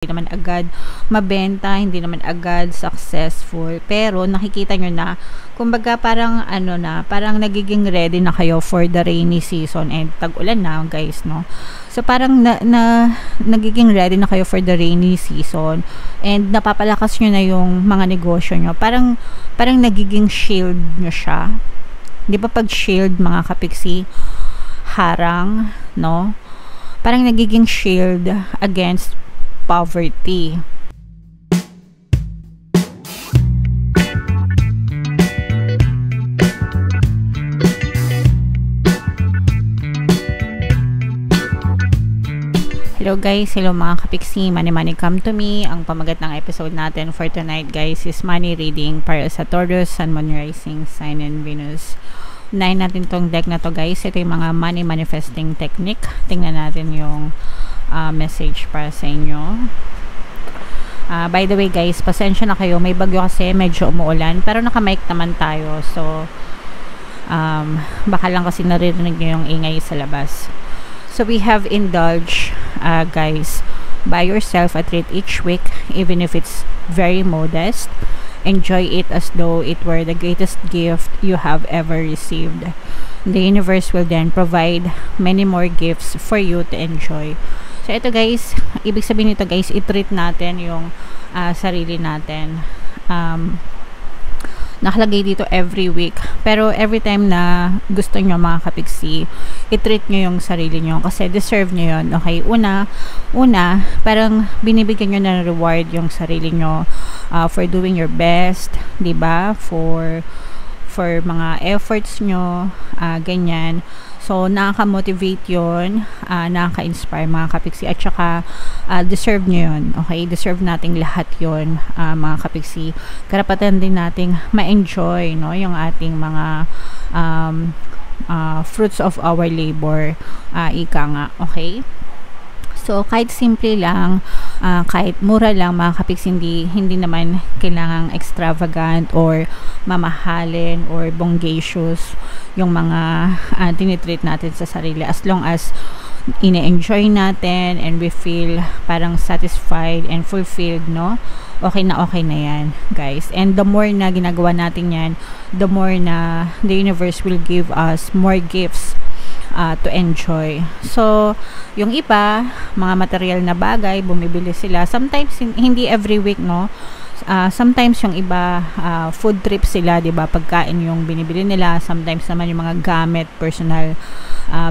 naman agad mabenta, hindi naman agad successful. Pero nakikita nyo na, kumbaga parang parang nagiging ready na kayo for the rainy season, and tag-ulan na guys, no? So parang nagiging ready na kayo for the rainy season, and napapalakas nyo na yung mga negosyo nyo. Parang nagiging shield nyo siya. Di ba pag shield, mga kapiksi, harang, no? Parang nagiging shield against poverty. Hello guys, hello mga kapiksi, Money Come to Me. Ang pamagat ng episode natin for tonight guys is money reading para sa Taurus, Sun, Moon, Rising, Sign, and Venus. Unahin natin tong deck na to guys. Ito yung mga money manifesting technique. Tingnan natin yung message para sa inyo. By the way guys, pasensya na kayo, may bagyo kasi, medyo umuulan, pero naka-mic naman tayo, so baka lang kasi naririnig nyo yung ingay sa labas. So we have indulge guys, buy yourself a treat each week, even if it's very modest. Enjoy it as though it were the greatest gift you have ever received. The universe will then provide many more gifts for you to enjoy. So ito guys, ibig sabihin nito guys, i-treat natin yung sarili natin. Nakalagay dito every week, pero every time na gusto nyo mga kapiksi, i-treat nyo yung sarili nyo kasi deserve nyo yun. Okay, una parang binibigyan nyo na reward yung sarili nyo for doing your best, diba, for mga efforts nyo, ganyan. So nakaka-motivate yun, nakaka-inspire mga kapiksi, at saka deserve nyo yun. Okay, deserve nating lahat yun, mga kapiksi. Karapatan din nating ma-enjoy, no, yung ating mga fruits of our labor, ika nga. Okay, so kahit simple lang, kahit mura lang mga kapiksi, hindi naman kailangang extravagant or mamahalin or bonggacious yung mga tinitreat natin sa sarili, as long as ine-enjoy natin and we feel parang satisfied and fulfilled, no? Okay na yan guys. And the more na ginagawa natin yan, the more na the universe will give us more gifts to enjoy. So yung iba, mga material na bagay, bumibili sila sometimes, hindi every week, no? Sometimes yung iba, food trip sila, diba, pagkain yung binibili nila. Sometimes naman yung mga gamit, personal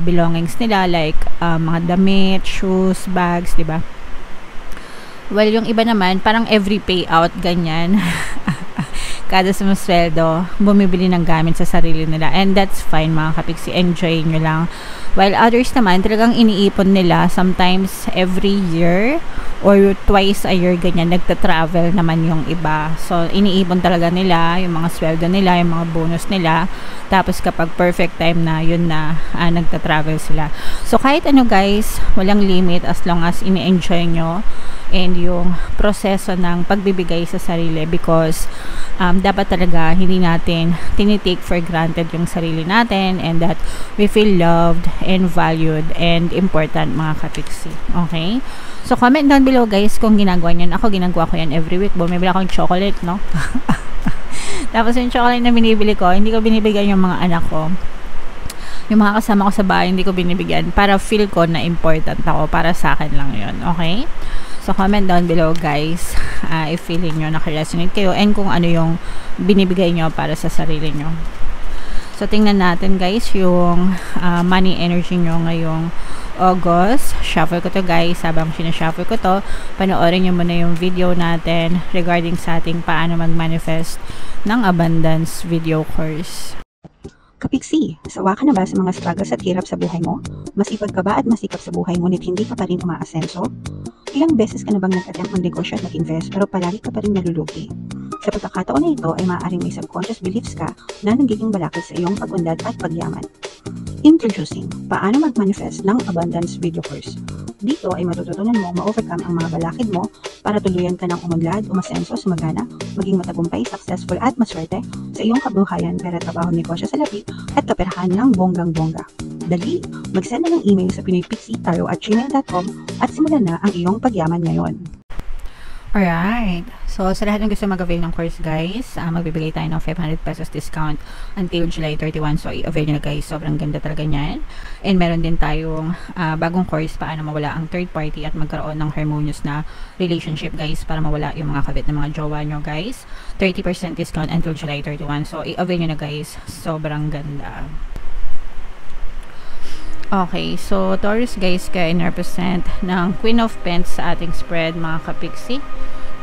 belongings nila, like mga damit, shoes, bags, diba. Well, yung iba naman, parang every payout, ganyan. Kada sumusweldo, bumibili ng gamit sa sarili nila, and that's fine mga kapiksi, enjoy nyo lang. While others naman, talagang iniipon nila, sometimes every year or twice a year, ganyan, nagta-travel naman yung iba. So iniipon talaga nila yung mga sweldo nila, yung mga bonus nila, tapos kapag perfect time na, yun na, nagta-travel sila. So kahit ano guys, walang limit as long as ini-enjoy nyo and yung proseso ng pagbibigay sa sarili, because dapat talaga hindi natin tinitake for granted yung sarili natin, and that we feel loved and valued and important mga kapiksi. Okay, so comment down below guys kung ginagawa nyo. Ako, ginagawa ko yan every week. Bumibili akong chocolate, no? Tapos yung chocolate na binibili ko, hindi ko binibigyan yung mga anak ko, yung mga kasama ko sa bahay, hindi ko binibigyan, para feel ko na important ako, para sa akin lang yun. Okay, so comment down below guys, if feeling nyo nakaresonate kayo, and kung ano yung binibigay nyo para sa sarili nyo. So tingnan natin guys yung money energy nyo ngayong August. Shuffle ko to guys. Habang sinashuffle ko to, panoorin nyo muna yung video natin regarding sa ating paano mag-manifest ng abundance video course. Kapiksi, sawa ka na ba sa mga struggles at hirap sa buhay mo? Masipag ka ba at masikap sa buhay ngunit hindi ka pa rin umaasenso? Ilang beses ka na bang nag-attempt mag-negosyo at mag-invest pero palagi ka pa rin nalulugi? Sa pagkakataon na ito ay maaaring may subconscious beliefs ka na nagiging balakid sa iyong pag-unlad at pagyaman. Introducing, paano mag-manifest ng abundance video course. Dito ay matututunan mo ma-overcome ang mga balakid mo para tuluyan ka ng umunlad, umasenso, sumagana, maging matagumpay, successful at maswerte sa iyong kabuhayan, pera, trabaho, negosyo sa lapi at kaperahan ng bonggang-bongga. Dali, mag-send na ng email sa pinoypixie@gmail.com at simulan na ang iyong pagyaman ngayon. Alright. So, sa lahat ng gusto mag-avail ng course, guys, magbibigay tayo ng 500 pesos discount until July 31. So, i-avail nyo na, guys. Sobrang ganda talaga niyan. And meron din tayong bagong course, paano mawala ang third party at magkaroon ng harmonious na relationship, guys, para mawala yung mga kabit ng mga jowa nyo, guys. 30% discount until July 31. So, i-avail nyo na, guys. Sobrang ganda. Okay, so Taurus, guys, kaya in-represent ng Queen of Pentacles sa ating spread, mga kapiksi.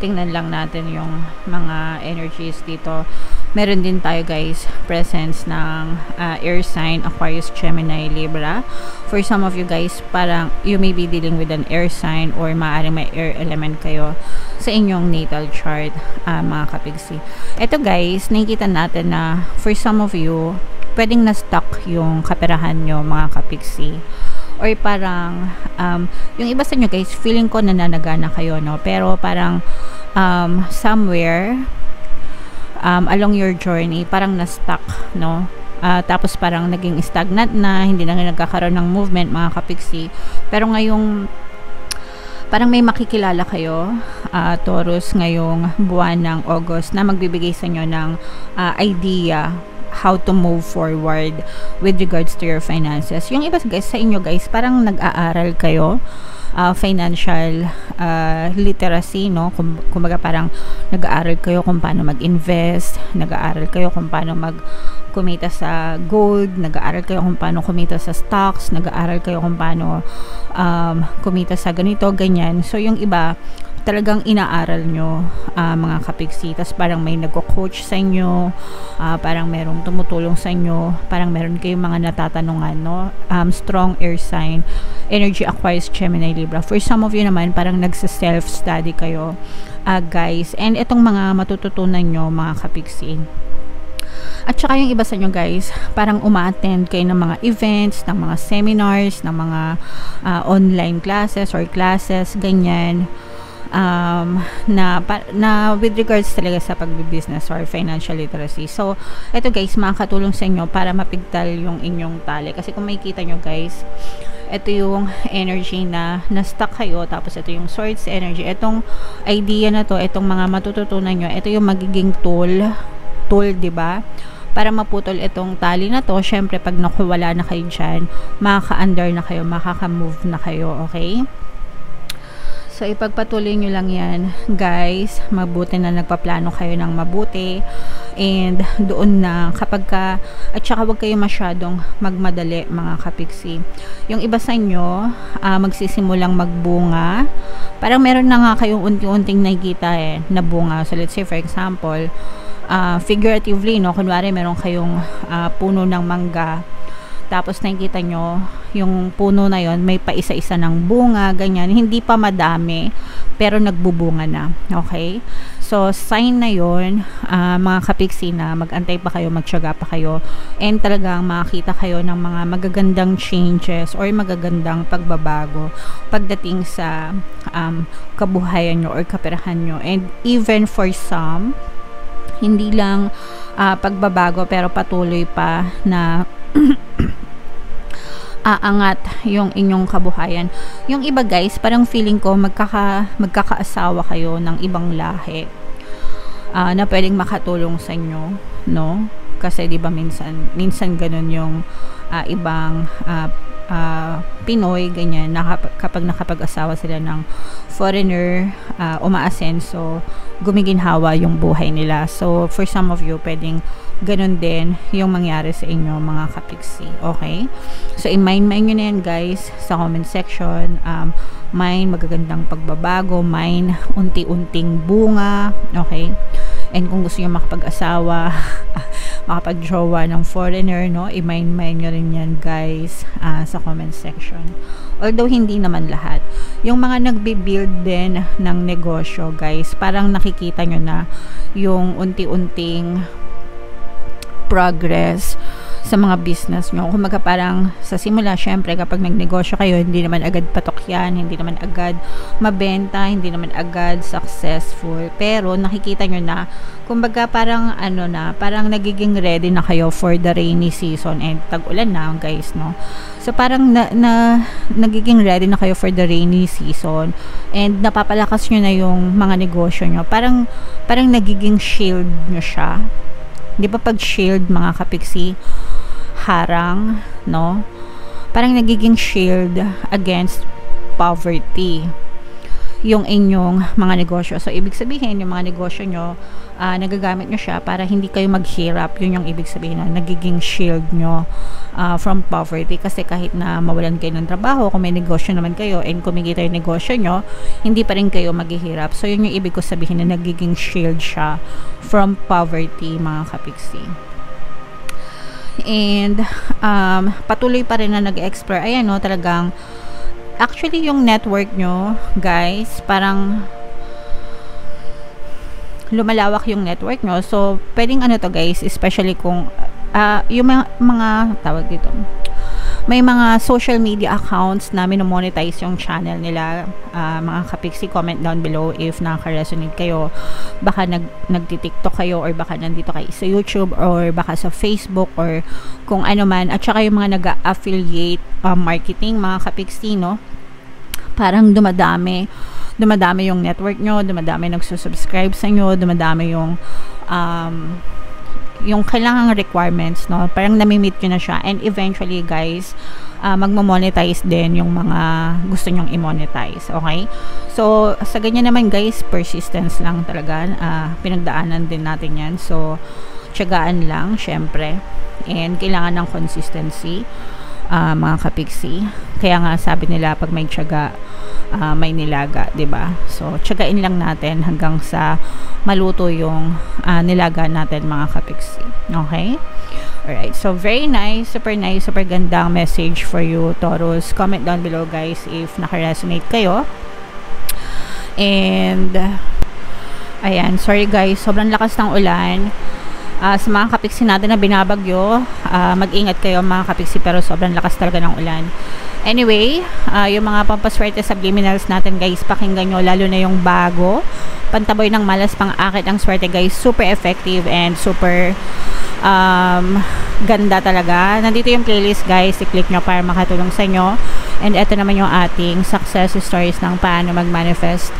Tingnan lang natin yung mga energies dito. Meron din tayo, guys, presence ng air sign, Aquarius, Gemini, Libra. For some of you, guys, parang you may be dealing with an air sign or maaaring may air element kayo sa inyong natal chart, mga kapiksi. Ito, guys, nakikita natin na for some of you, pwedeng na-stuck yung kaperahan nyo, mga kapiksi. Or parang, yung iba sa nyo, guys, feeling ko nananagana kayo, no? Pero parang, somewhere, along your journey, parang na-stuck, no? Tapos parang naging stagnant na, hindi na nagkakaroon ng movement, mga kapiksi. Pero ngayong, parang may makikilala kayo, Taurus, ngayong buwan ng August, na magbibigay sa inyo ng idea how to move forward with regards to your finances. Yung iba, guys, sa inyo, guys, parang nag-aaral kayo, financial literacy, no? Kumbaga parang nag-aaral kayo kung paano mag-invest, nag-aaral kayo kung paano kumita sa gold, nag-aaral kayo kung paano kumita sa stocks, nag-aaral kayo kung paano kumita sa ganito, ganyan. So, yung iba, talagang inaaral nyo, mga kapiksi. Tas parang may nagko-coach sa inyo, parang merong tumutulong sa inyo, parang meron kayong mga natatanungan, no? Strong air sign, energy, Aquarius, Gemini, Libra. For some of you naman, parang nagsa-self-study kayo, guys. And itong mga matututunan nyo, mga kapiksi. At saka yung iba sa inyo, guys, parang uma-attend kayo ng mga events, ng mga seminars, ng mga online classes or classes, ganyan. Na with regards talaga sa pagbibusiness or financial literacy. So, ito, guys, makakatulong sa inyo para mapigtal yung inyong tali. Kasi kung makikita nyo, guys, ito yung energy na na-stuck kayo, tapos ito yung swords energy. Itong idea na to, itong mga matututunan nyo, ito yung magiging tool, 'di ba? Para maputol itong tali na to. Syempre, pag nakuwala na kayo dyan, makaka-under na kayo, makaka-move na kayo, okay? So, ipagpatuloy nyo lang yan, guys. Mabuti na nagpaplano kayo ng mabuti. And doon na, at saka wag kayo masyadong magmadali, mga kapiksi. Yung iba sa inyo, magsisimulang magbunga. Parang meron na nga kayong unti-unting nakikita na bunga. So, let's say, for example, figuratively, no? Kunwari, meron kayong puno ng mangga. Tapos nakikita nyo, yung puno na yon may paisa-isa ng bunga, ganyan. Hindi pa madami, pero nagbubunga na. Okay? So, sign na yon, mga kapiksi, na mag-antay pa kayo, magtiyaga pa kayo, and talagang makakita kayo ng mga magagandang changes or magagandang pagbabago pagdating sa kabuhayan nyo or kaperahan nyo. And even for some, hindi lang pagbabago, pero patuloy pa na aangat yung inyong kabuhayan. Yung iba, guys, parang feeling ko magkakaasawa kayo ng ibang lahi na pwedeng makatulong sa inyo, no? Kasi 'di ba minsan ganun yung ibang Pinoy, ganyan, kapag nakapag-asawa sila ng foreigner, umaasenso, gumiginhawa yung buhay nila. So, for some of you, pwedeng ganun din yung mangyari sa inyo, mga kapiksi. Okay? So, i-mind nyo na yan, guys, sa comment section. Mind, magagandang pagbabago. Mind, unti-unting bunga. Okay? And kung gusto nyo makapag-asawa, makapag-jowa ng foreigner, no? I-mind nyo rin yan, guys, sa comment section. Although, hindi naman lahat. Yung mga nagbi-build din ng negosyo, guys, parang nakikita nyo na yung unti-unting progress sa mga business nyo. Kumbaga parang sa simula, syempre kapag nagnegosyo kayo, hindi naman agad patok yan, hindi naman agad mabenta, hindi naman agad successful. Pero nakikita nyo na, kumbaga parang parang nagiging ready na kayo for the rainy season, and tag-ulan na guys, no? So parang nagiging ready na kayo for the rainy season, and napapalakas nyo na yung mga negosyo nyo. Parang nagiging shield nyo siya. Di ba pag shield, mga kapiksi, harang, no? Parang nagiging shield against poverty yung inyong mga negosyo. So, ibig sabihin, yung mga negosyo nyo, nagagamit nyo siya para hindi kayo maghirap. Yun yung ibig sabihin na nagiging shield nyo from poverty. Kasi kahit na mawalan kayo ng trabaho, kung may negosyo naman kayo and kumikita yung negosyo nyo, hindi pa rin kayo maghihirap. So, yun yung ibig ko sabihin na nagiging shield siya from poverty, mga kapiksi. And patuloy pa rin na nag-explore. Ayan, no, talagang actually yung network nyo, guys, parang lumalawak yung network nyo. So pwedeng to guys, especially kung yung mga tawag dito, may mga social media accounts na minomonetize yung channel nila. Mga kapiksi, comment down below if nakaka-resonate kayo. Baka nagti-TikTok kayo, or baka nandito kayo sa YouTube, or baka sa Facebook, or kung ano man. At saka yung mga nag-affiliate marketing, mga kapiksi, no? Parang dumadami yung network nyo, dumadami nagsusubscribe sa nyo, dumadami yung kailangang requirements, no? Parang nami-meet nyo na siya, and eventually guys, magmo-monetize din yung mga gusto nyong i-monetize, okay? So sa ganyan naman guys, persistence lang talaga, pinagdaanan din natin yan. So tiyagaan lang syempre, and kailangan ng consistency, mga kapiksi. Kaya nga sabi nila, pag may tiyaga, may nilaga, 'di ba? So tiyagain lang natin hanggang sa maluto yung nilaga natin, mga kapiksi. Okay? Alright, so very nice, super gandang message for you, Taurus. Comment down below guys if naka-resonate kayo. And ayan, sorry guys, sobrang lakas ng ulan. Sa mga kapiksi natin na binabagyo, mag-ingat kayo mga kapiksi, pero sobrang lakas talaga ng ulan. Anyway, yung mga pampaswerte subliminals natin guys, pakinggan nyo, lalo na yung bago, Pantaboy ng Malas Pang-akit ang Swerte guys. Super effective and super ganda talaga. Nandito yung playlist guys, i-click nyo para makatulong sa inyo. And eto naman yung ating success stories ng paano mag-manifest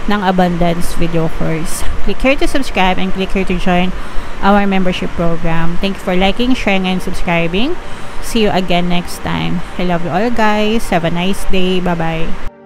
ng abundance video course. Click here to subscribe and click here to join our membership program. Thank you for liking, sharing, and subscribing. See you again next time. I love you all guys. Have a nice day. Bye-bye.